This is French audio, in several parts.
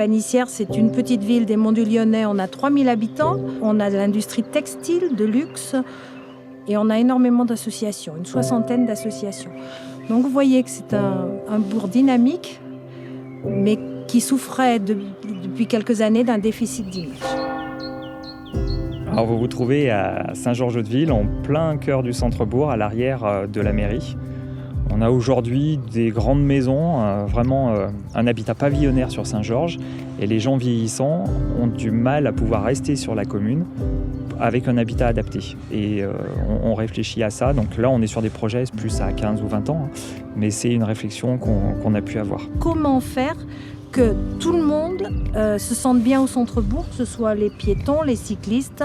Panissière, c'est une petite ville des Monts du Lyonnais. On a 3000 habitants. On a de l'industrie textile, de luxe. Et on a énormément d'associations, une 60aine d'associations. Donc vous voyez que c'est un bourg dynamique, mais qui souffrait depuis quelques années d'un déficit d'image. Alors vous vous trouvez à Saint-Georges-de-Ville, en plein cœur du centre-bourg, à l'arrière de la mairie. On a aujourd'hui des grandes maisons, vraiment un habitat pavillonnaire sur Saint-Georges. Et les gens vieillissants ont du mal à pouvoir rester sur la commune avec un habitat adapté. Et on réfléchit à ça. Donc là, on est sur des projets plus à 15 ou 20 ans. Mais c'est une réflexion qu'on a pu avoir. Comment faire que tout le monde se sente bien au centre-bourg, que ce soit les piétons, les cyclistes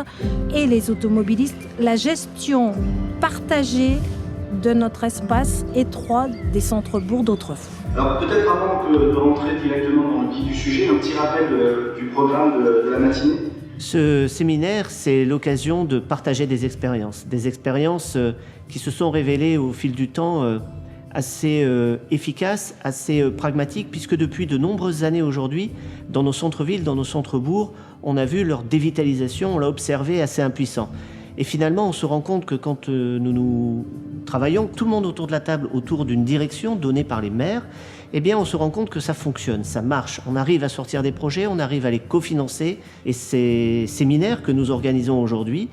et les automobilistes. La gestion partagée de notre espace étroit des centres-bourgs d'autrefois. Alors peut-être avant de rentrer directement dans le vif du sujet, un petit rappel du programme de la matinée. Ce séminaire, c'est l'occasion de partager des expériences qui se sont révélées au fil du temps assez efficaces, assez pragmatiques, puisque depuis de nombreuses années aujourd'hui, dans nos centres-villes, dans nos centres-bourgs, on a vu leur dévitalisation, on l'a observé assez impuissant. Et finalement, on se rend compte que quand nous travaillons, tout le monde autour de la table, autour d'une direction donnée par les maires, eh bien, on se rend compte que ça fonctionne, ça marche. On arrive à sortir des projets, on arrive à les cofinancer. Et ces séminaires que nous organisons aujourd'hui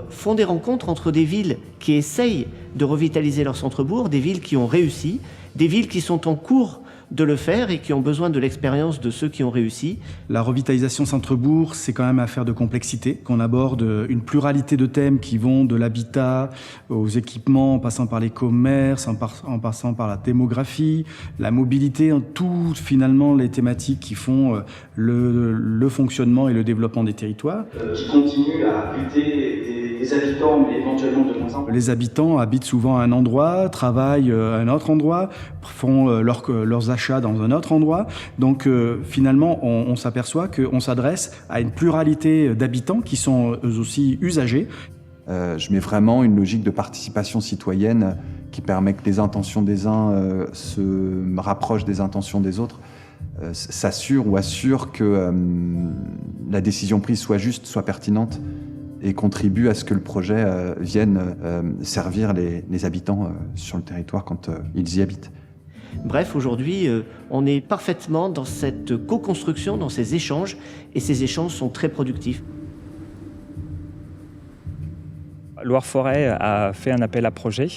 font des rencontres entre des villes qui essayent de revitaliser leur centre-bourg, des villes qui ont réussi, des villes qui sont en cours de le faire et qui ont besoin de l'expérience de ceux qui ont réussi. La revitalisation centre-bourg, c'est quand même affaire de complexité, qu'on aborde une pluralité de thèmes qui vont de l'habitat aux équipements, en passant par les commerces, en passant par la démographie, la mobilité, tout finalement les thématiques qui font le fonctionnement et le développement des territoires. Qui continuent à habiter des habitants, mais éventuellement de moins en moins. Les habitants habitent souvent à un endroit, travaillent à un autre endroit, font leurs achats dans un autre endroit. Donc finalement, on s'aperçoit qu'on s'adresse à une pluralité d'habitants qui sont eux aussi usagers. Je mets vraiment une logique de participation citoyenne qui permet que les intentions des uns se rapprochent des intentions des autres, s'assure ou assure que la décision prise soit juste, soit pertinente et contribue à ce que le projet vienne servir les habitants sur le territoire quand ils y habitent. Bref, aujourd'hui, on est parfaitement dans cette co-construction, dans ces échanges, et ces échanges sont très productifs. Loire-Forêt a fait un appel à projet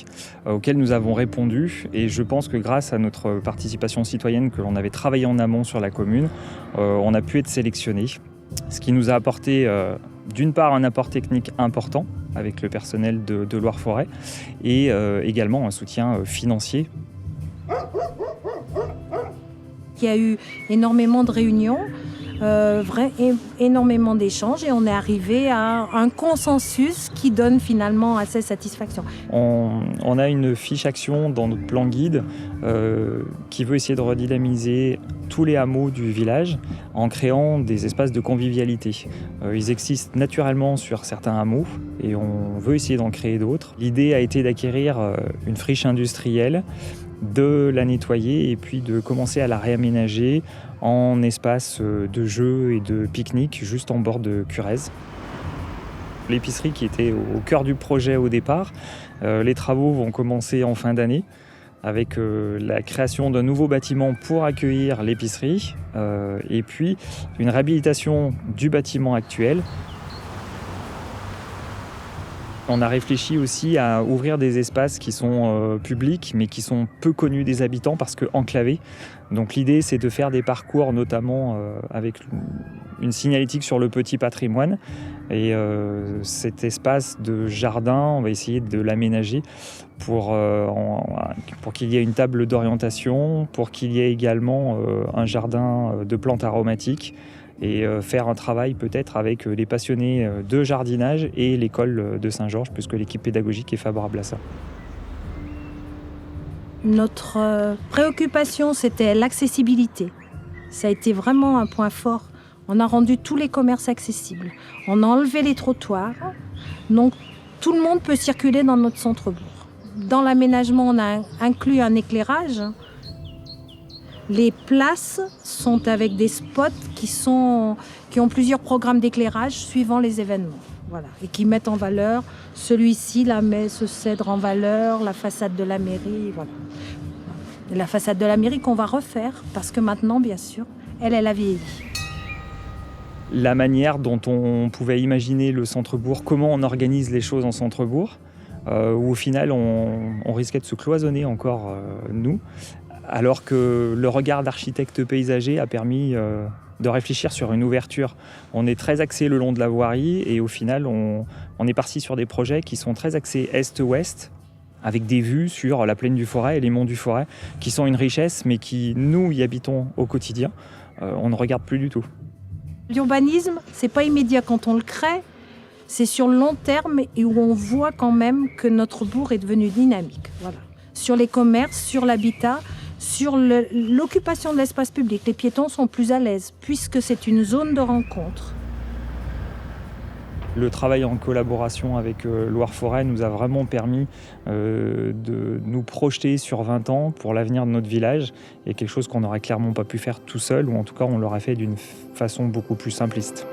auquel nous avons répondu et je pense que grâce à notre participation citoyenne que l'on avait travaillé en amont sur la commune, on a pu être sélectionné. Ce qui nous a apporté d'une part un apport technique important avec le personnel de Loire-Forêt et également un soutien financier. Il y a eu énormément de réunions, énormément d'échanges et on est arrivé à un consensus qui donne finalement assez satisfaction. On a une fiche action dans notre plan guide qui veut essayer de redynamiser tous les hameaux du village en créant des espaces de convivialité. Ils existent naturellement sur certains hameaux et on veut essayer d'en créer d'autres. L'idée a été d'acquérir une friche industrielle, de la nettoyer et puis de commencer à la réaménager en espace de jeux et de pique-nique juste en bord de Curez. L'épicerie qui était au cœur du projet au départ, les travaux vont commencer en fin d'année avec la création d'un nouveau bâtiment pour accueillir l'épicerie et puis une réhabilitation du bâtiment actuel. On a réfléchi aussi à ouvrir des espaces qui sont publics mais qui sont peu connus des habitants parce que enclavés. Donc l'idée c'est de faire des parcours notamment avec une signalétique sur le petit patrimoine et cet espace de jardin, on va essayer de l'aménager pour qu'il y ait une table d'orientation, pour qu'il y ait également un jardin de plantes aromatiques et faire un travail peut-être avec les passionnés de jardinage et l'école de Saint-Georges, puisque l'équipe pédagogique est favorable à ça. Notre préoccupation, c'était l'accessibilité. Ça a été vraiment un point fort. On a rendu tous les commerces accessibles. On a enlevé les trottoirs. Donc, tout le monde peut circuler dans notre centre-bourg. Dans l'aménagement, on a inclus un éclairage. Les places sont avec des spots qui ont plusieurs programmes d'éclairage suivant les événements. Voilà. Et qui mettent en valeur, celui-ci met ce cèdre en valeur, la façade de la mairie. Voilà. Et la façade de la mairie qu'on va refaire parce que maintenant, bien sûr, elle a vieilli. La manière dont on pouvait imaginer le centre-bourg, comment on organise les choses en centre-bourg, où au final on risquait de se cloisonner encore, nous, alors que le regard d'architecte paysager a permis de réfléchir sur une ouverture. On est très axé le long de la voirie et au final on est parti sur des projets qui sont très axés est-ouest, avec des vues sur la plaine du Forez et les monts du Forez, qui sont une richesse, mais qui, nous, y habitons au quotidien, on ne regarde plus du tout. L'urbanisme, c'est pas immédiat quand on le crée, c'est sur le long terme et où on voit quand même que notre bourg est devenu dynamique. Voilà. Sur les commerces, sur l'habitat, sur l'occupation de l'espace public, les piétons sont plus à l'aise puisque c'est une zone de rencontre. Le travail en collaboration avec Loire-Forez nous a vraiment permis de nous projeter sur 20 ans pour l'avenir de notre village, et quelque chose qu'on n'aurait clairement pas pu faire tout seul, ou en tout cas on l'aurait fait d'une façon beaucoup plus simpliste.